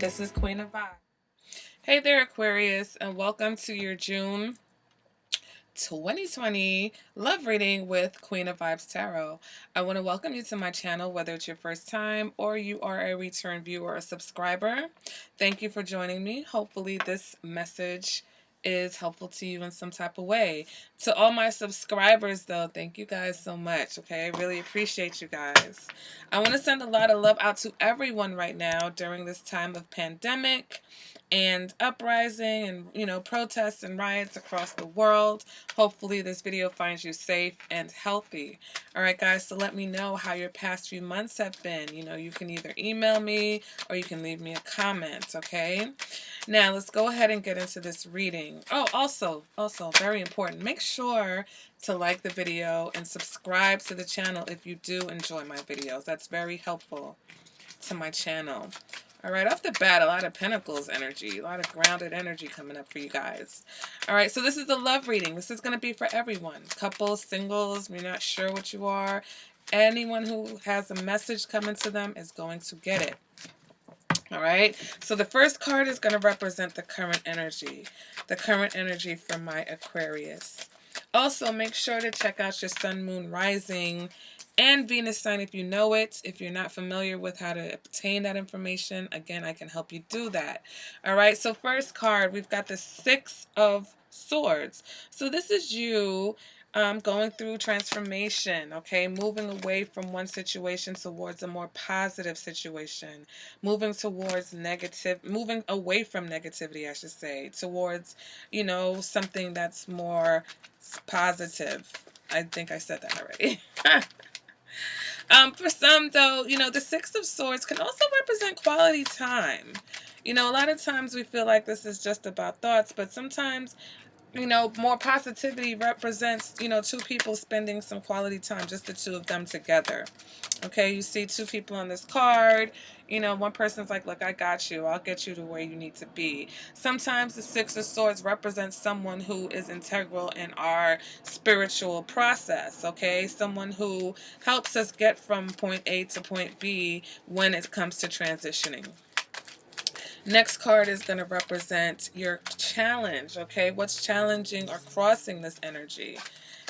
this is Queen of Vibe. Hey there, Aquarius, and welcome to your June 2020 love reading with Queen of Vibes Tarot. I want to welcome you to my channel, whether it's your first time or you are a return viewer or subscriber. Thank you for joining me. Hopefully this message is helpful to you in some type of way. To all my subscribers, though, thank you guys so much, okay? I really appreciate you guys. I want to send a lot of love out to everyone right now during this time of pandemic and uprising and, protests and riots across the world. Hopefully this video finds you safe and healthy. All right, guys, so let me know how your past few months have been. You can either email me or you can leave me a comment, okay? Now, let's go ahead and get into this reading. Oh, also, very important, make sure to like the video and subscribe to the channel if you do enjoy my videos. That's very helpful to my channel. All right, off the bat, a lot of Pentacles energy, a lot of grounded energy coming up for you guys. All right, so this is the love reading. This is going to be for everyone. Couples, singles, you're not sure what you are. Anyone who has a message coming to them is going to get it. All right, so the first card is going to represent the current energy from my Aquarius. Also, make sure to check out your sun, moon, rising, and Venus sign if you know it. If you're not familiar with how to obtain that information, again, I can help you do that. All right, so first card, we've got the Six of Swords. So this is you going through transformation, okay? Moving away from one situation towards a more positive situation. Moving away from negativity, I should say, towards, something that's more positive. I think I said that already. For some, though, the Six of Swords can also represent quality time. A lot of times we feel like this is just about thoughts, but sometimes, more positivity represents, two people spending some quality time, just the two of them together. Okay, you see two people on this card. One person's like, look, I got you. I'll get you to where you need to be. Sometimes the Six of Swords represents someone who is integral in our spiritual process, okay? Someone who helps us get from point A to point B when it comes to transitioning. Next card is going to represent your challenge, okay? What's challenging or crossing this energy?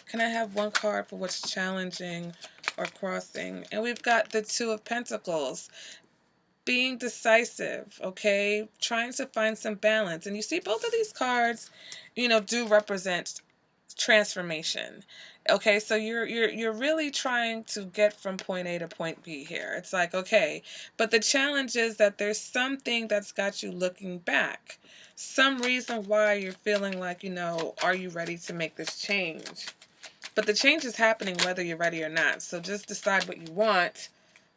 Can I have one card for what's challenging or crossing? And we've got the Two of Pentacles. Being decisive, okay? Trying to find some balance. And you see both of these cards, do represent transformation. Okay, so you're really trying to get from point A to point B here. It's like, okay, but the challenge is that there's something that's got you looking back. Some reason why you're feeling like, are you ready to make this change? But the change is happening whether you're ready or not. So just decide what you want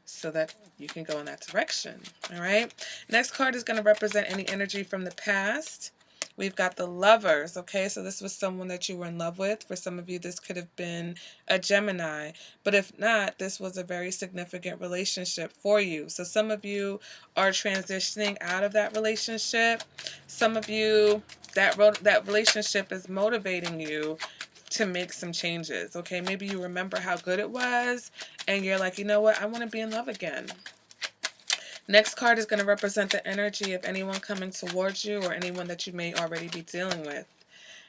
so that you can go in that direction. All right. Next card is going to represent any energy from the past. We've got the Lovers, okay? So this was someone that you were in love with. For some of you, this could have been a Gemini. But if not, this was a very significant relationship for you. So some of you are transitioning out of that relationship. Some of you, that relationship is motivating you to make some changes, okay? Maybe you remember how good it was, and you're like, you know what? I want to be in love again. Next card is going to represent the energy of anyone coming towards you or anyone that you may already be dealing with.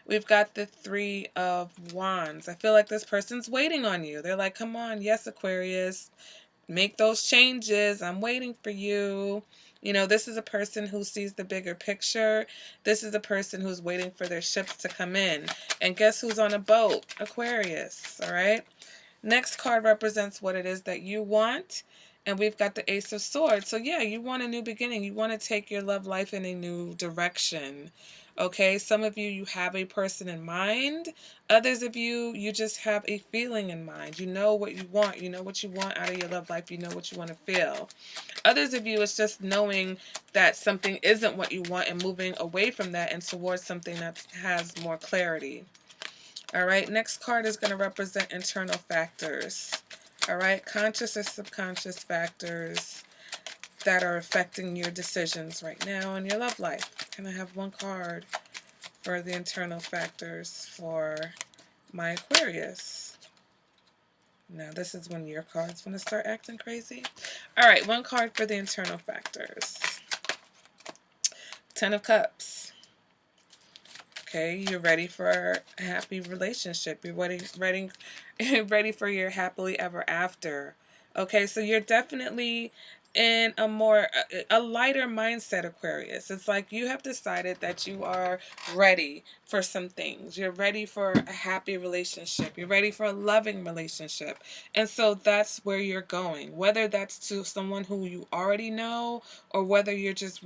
We've got the Three of Wands. I feel like this person's waiting on you. They're like, come on, yes, Aquarius, make those changes. I'm waiting for you. This is a person who sees the bigger picture. This is a person who's waiting for their ships to come in. And guess who's on a boat? Aquarius, all right? Next card represents what it is that you want. And we've got the Ace of Swords. So yeah, you want a new beginning. You want to take your love life in a new direction. Okay, some of you, you have a person in mind. Others of you, you just have a feeling in mind. You know what you want. You know what you want out of your love life. You know what you want to feel. Others of you, it's just knowing that something isn't what you want and moving away from that and towards something that has more clarity. All right, next card is going to represent internal factors. All right, conscious or subconscious factors that are affecting your decisions right now in your love life. Can I have one card for the internal factors for my Aquarius? Now, this is when your card's going to start acting crazy. All right, one card for the internal factors. Ten of Cups. Okay, you're ready for a happy relationship. You're ready for your happily ever after. Okay, so you're definitely in a lighter mindset, Aquarius. It's like you have decided that you are ready for some things. You're ready for a happy relationship. You're ready for a loving relationship. And so that's where you're going. Whether that's to someone who you already know or whether you're just,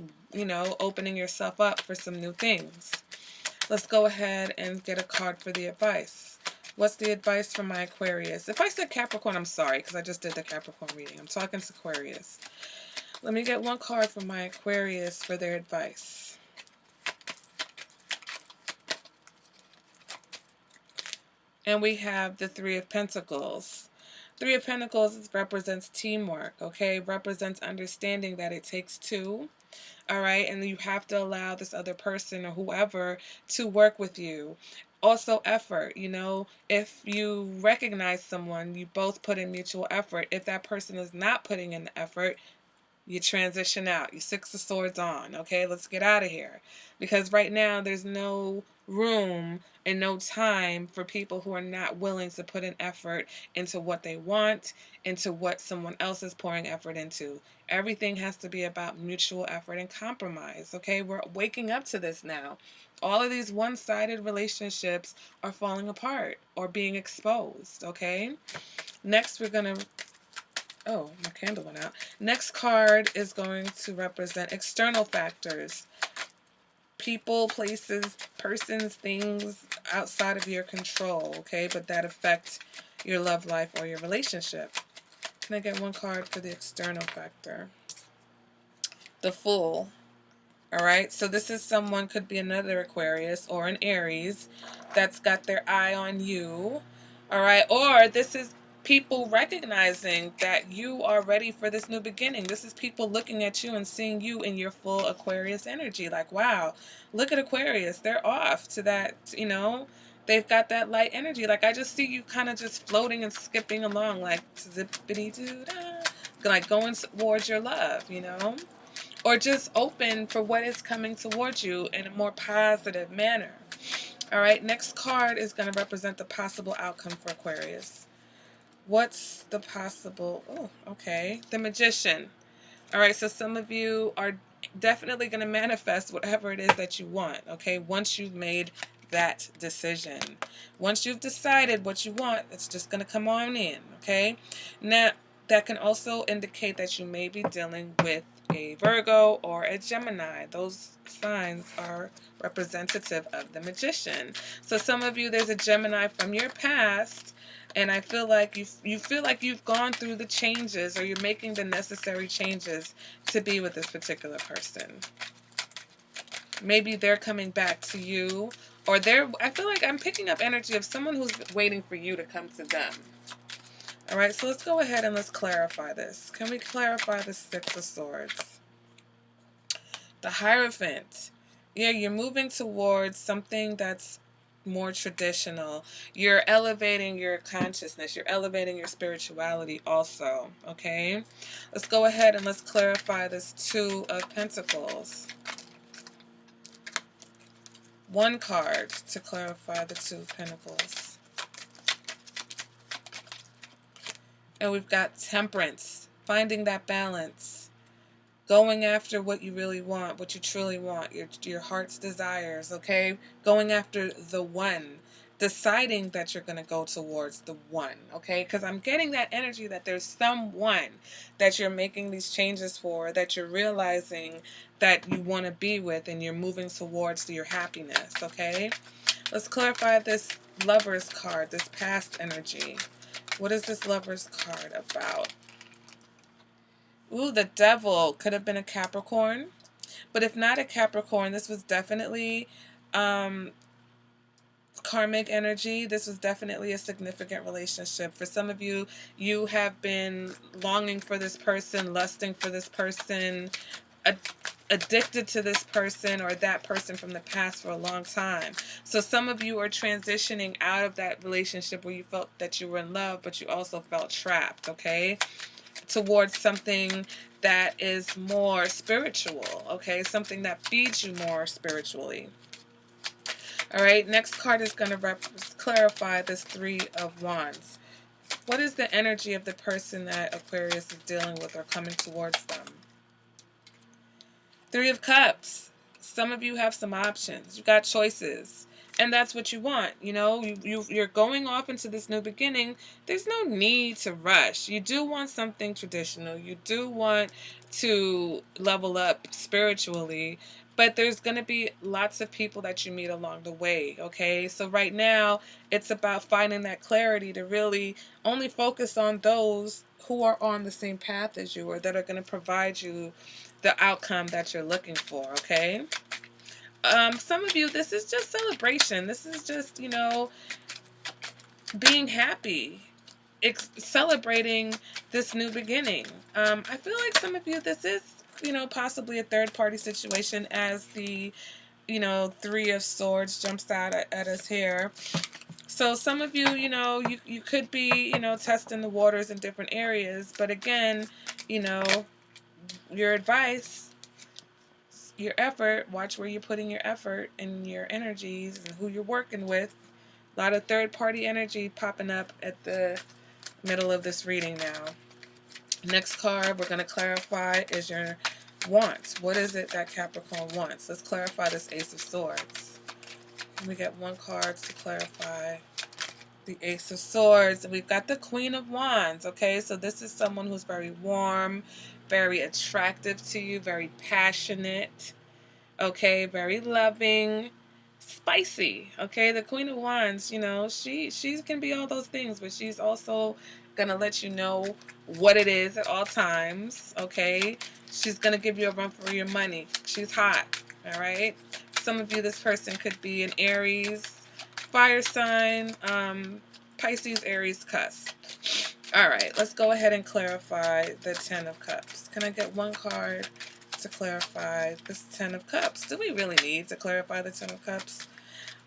opening yourself up for some new things. Let's go ahead and get a card for the advice. What's the advice for my Aquarius? If I said Capricorn, I'm sorry, because I just did the Capricorn reading. I'm talking to Aquarius. Let me get one card for my Aquarius for their advice. And we have the Three of Pentacles. Three of Pentacles represents teamwork, okay? Represents understanding that it takes two. All right, and you have to allow this other person or whoever to work with you. Also effort, if you recognize someone, you both put in mutual effort. If that person is not putting in the effort, you transition out. You Six of Swords on. Okay, let's get out of here. Because right now there's no room and no time for people who are not willing to put an effort into what they want, into what someone else is pouring effort into. Everything has to be about mutual effort and compromise. Okay, we're waking up to this now. All of these one-sided relationships are falling apart or being exposed. Okay, next we're going to oh, my candle went out. Next card is going to represent external factors. People, places, persons, things outside of your control, okay? But that affect your love life or your relationship. Can I get one card for the external factor? The Fool. All right, so this is someone, could be another Aquarius or an Aries that's got their eye on you. All right, or this is people recognizing that you are ready for this new beginning. This is people looking at you and seeing you in your full Aquarius energy. Like, wow, look at Aquarius. They're off to that, they've got that light energy. Like, I just see you kind of just floating and skipping along, like zippity-doo-dah, like going towards your love, or just open for what is coming towards you in a more positive manner. All right, next card is going to represent the possible outcome for Aquarius. What's the possible? Oh, okay. The Magician. All right, so some of you are definitely going to manifest whatever it is that you want, okay, once you've made that decision. Once you've decided what you want, it's just going to come on in, okay? Now, that can also indicate that you may be dealing with a Virgo or a Gemini. Those signs are representative of the Magician. So some of you, there's a Gemini from your past, and I feel like you feel like you've gone through the changes, or you're making the necessary changes to be with this particular person. Maybe they're coming back to you, or I feel like I'm picking up energy of someone who's waiting for you to come to them. All right, so let's go ahead and let's clarify this. Can we clarify the Six of Swords? The Hierophant. Yeah, you're moving towards something that's more traditional. You're elevating your consciousness. You're elevating your spirituality also, okay? Let's go ahead and let's clarify this Two of Pentacles. One card to clarify the Two of Pentacles. And we've got Temperance, finding that balance, going after what you really want, what you truly want, your heart's desires, okay? Going after the one, deciding that you're going to go towards the one, okay? Because I'm getting that energy that there's someone that you're making these changes for, that you're realizing that you want to be with, and you're moving towards your happiness, okay? Let's clarify this Lover's card, this past energy. What is this Lover's card about? Ooh, the Devil. Could have been a Capricorn. But if not a Capricorn, this was definitely karmic energy. This was definitely a significant relationship. For some of you, you have been longing for this person, lusting for this person, addicted to this person or that person from the past for a long time. So some of you are transitioning out of that relationship where you felt that you were in love, but you also felt trapped, okay? towards something that is more spiritual, okay? Something that feeds you more spiritually. All right, next card is going to clarify this Three of Wands. What is the energy of the person that Aquarius is dealing with or coming towards them? Three of Cups. Some of you have some options. You got choices. And that's what you want. You know, you're going off into this new beginning. There's no need to rush. You do want something traditional. You do want to level up spiritually. But there's going to be lots of people that you meet along the way, okay? So right now, it's about finding that clarity to really only focus on those who are on the same path as you or that are going to provide you the outcome that you're looking for, okay? Some of you, this is just celebration. This is just, you know, being happy, celebrating this new beginning. I feel like some of you, this is, you know, possibly a third-party situation as the, you know, Three of Swords jumps out at us here. So some of you, you know, you could be, you know, testing the waters in different areas. But again, you know, your advice, your effort, watch where you're putting your effort and your energies and who you're working with. A lot of third-party energy popping up at the middle of this reading now. Next card we're going to clarify is your wants. What is it that Capricorn wants? Let's clarify this Ace of Swords. We get one card to clarify the Ace of Swords. We've got the Queen of Wands, okay? So this is someone who's very warm, very attractive to you, very passionate, okay? Very loving, spicy, okay? The Queen of Wands, you know, she can be all those things, but she's also gonna let you know what it is at all times, okay? She's gonna give you a run for your money. She's hot, all right? Some of you, this person could be an Aries, fire sign, Pisces, Aries, cusp. All right, let's go ahead and clarify the Ten of Cups. Can I get one card to clarify this Ten of Cups? Do we really need to clarify the Ten of Cups?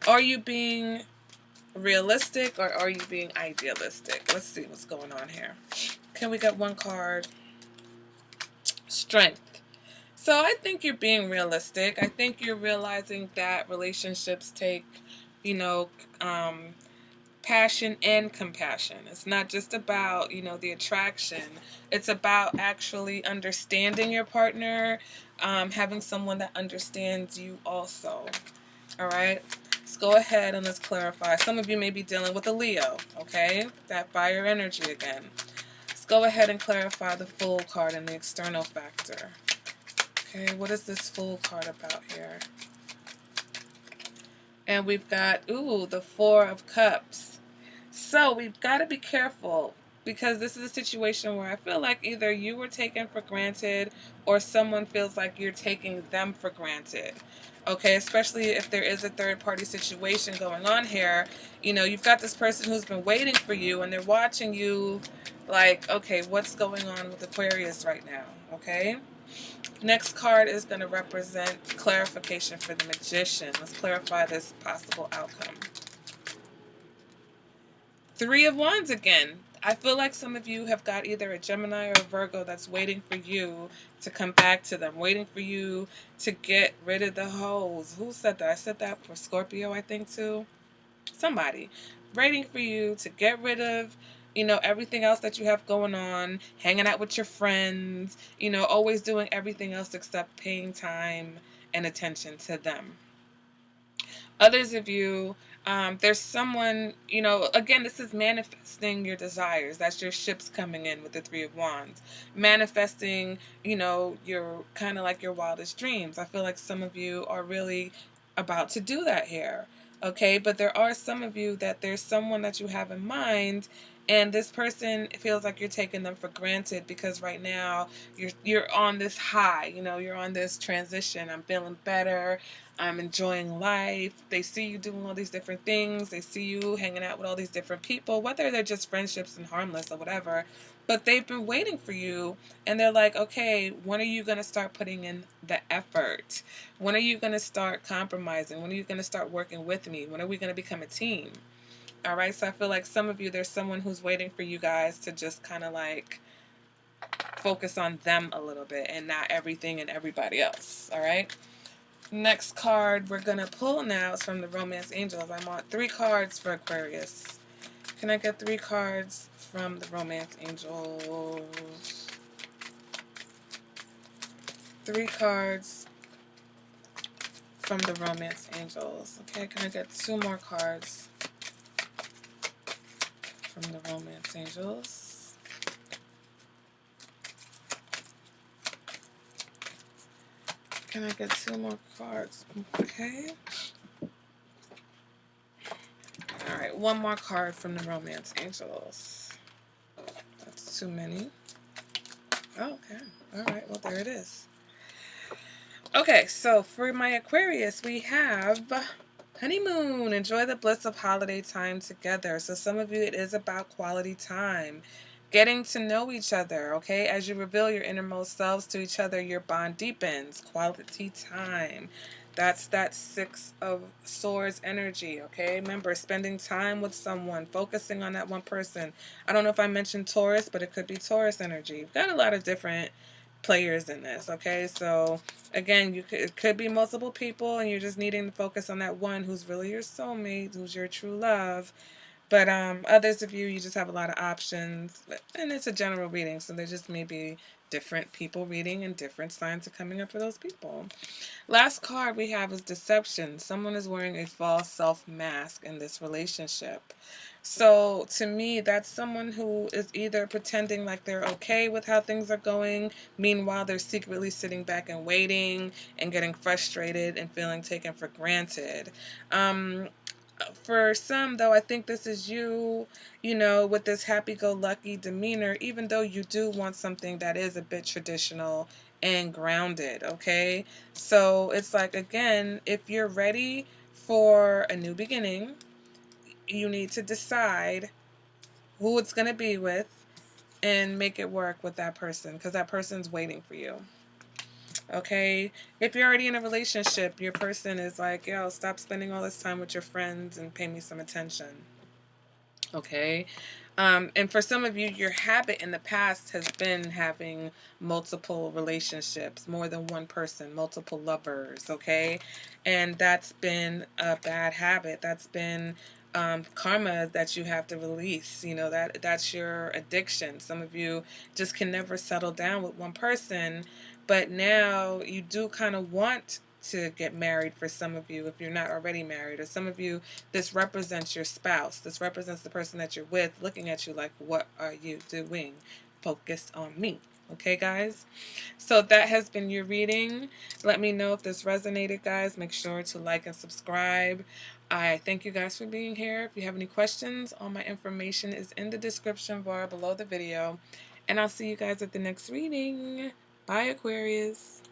Are you being realistic or are you being idealistic? Let's see what's going on here. Can we get one card? Strength. So I think you're being realistic. I think you're realizing that relationships take, you know, passion and compassion. It's not just about, you know, the attraction. It's about actually understanding your partner, having someone that understands you also. All right? Let's go ahead and let's clarify. Some of you may be dealing with a Leo, okay? That fire energy again. Let's go ahead and clarify the Fool card and the external factor. Okay, what is this Fool card about here? And we've got, ooh, the Four of Cups. So we've got to be careful because this is a situation where I feel like either you were taken for granted or someone feels like you're taking them for granted. Okay, especially if there is a third-party situation going on here. You know, you've got this person who's been waiting for you and they're watching you like, okay, what's going on with Aquarius right now? Okay? Next card is going to represent clarification for the Magician. Let's clarify this possible outcome. Three of Wands again. I feel like some of you have got either a Gemini or a Virgo that's waiting for you to come back to them, waiting for you to get rid of the hoes. Who said that? I said that for Scorpio, I think, too. Somebody. Waiting for you to get rid of, you know, everything else that you have going on, hanging out with your friends, you know, always doing everything else except paying time and attention to them. Others of you, there's someone, you know, again, this is manifesting your desires. That's your ships coming in with the Three of Wands. Manifesting, you know, your kind of like your wildest dreams. I feel like some of you are really about to do that here. Okay, but there are some of you that there's someone that you have in mind and this person feels like you're taking them for granted because right now you're on this high, you know, you're on this transition. I'm feeling better. I'm enjoying life. They see you doing all these different things. They see you hanging out with all these different people, whether they're just friendships and harmless or whatever. But they've been waiting for you and they're like, okay, when are you going to start putting in the effort? When are you going to start compromising? When are you going to start working with me? When are we going to become a team? All right, so I feel like some of you, there's someone who's waiting for you guys to just kind of like focus on them a little bit and not everything and everybody else. All right. Next card we're going to pull now is from the Romance Angels. I want 3 cards for Aquarius. Can I get 3 cards from the Romance Angels? 3 cards from the Romance Angels. Okay, can I get 2 more cards from the Romance Angels? Can I get 2 more cards? Okay. Alright, 1 more card from the Romance Angels. That's too many. Oh, okay. Alright, well, there it is. Okay, so for my Aquarius, we have honeymoon. Enjoy the bliss of holiday time together. So some of you, it is about quality time. Getting to know each other, okay? As you reveal your innermost selves to each other, your bond deepens. Quality time. That's that 6 of Swords energy, okay? Remember, spending time with someone, focusing on that one person. I don't know if I mentioned Taurus, but it could be Taurus energy. You've got a lot of different players in this, okay? So again, it could be multiple people and you're just needing to focus on that one who's really your soulmate, who's your true love. But others of you just have a lot of options, and it's a general reading, so there just may be different people reading and different signs are coming up for those people. Last card we have is deception. Someone is wearing a false self mask in this relationship. So to me, that's someone who is either pretending like they're okay with how things are going, meanwhile they're secretly sitting back and waiting and getting frustrated and feeling taken for granted. For some, though, I think this is you, with this happy-go-lucky demeanor, even though you do want something that is a bit traditional and grounded, okay? So it's like, again, if you're ready for a new beginning, you need to decide who it's going to be with and make it work with that person, because that person's waiting for you. Okay, if you're already in a relationship, your person is like, yo, stop spending all this time with your friends and pay me some attention. Okay, and for some of you, your habit in the past has been having multiple relationships, more than one person, multiple lovers, okay? And that's been a bad habit. That's been karma that you have to release. That's your addiction. Some of you just can never settle down with one person, but now you do kind of want to get married. For some of you, if you're not already married, or some of you, this represents your spouse. This represents the person that you're with looking at you like, what are you doing? Focus on me. Okay, guys? So that has been your reading. Let me know if this resonated, guys. Make sure to like and subscribe. I thank you guys for being here. If you have any questions, all my information is in the description bar below the video. And I'll see you guys at the next reading. Bye, Aquarius.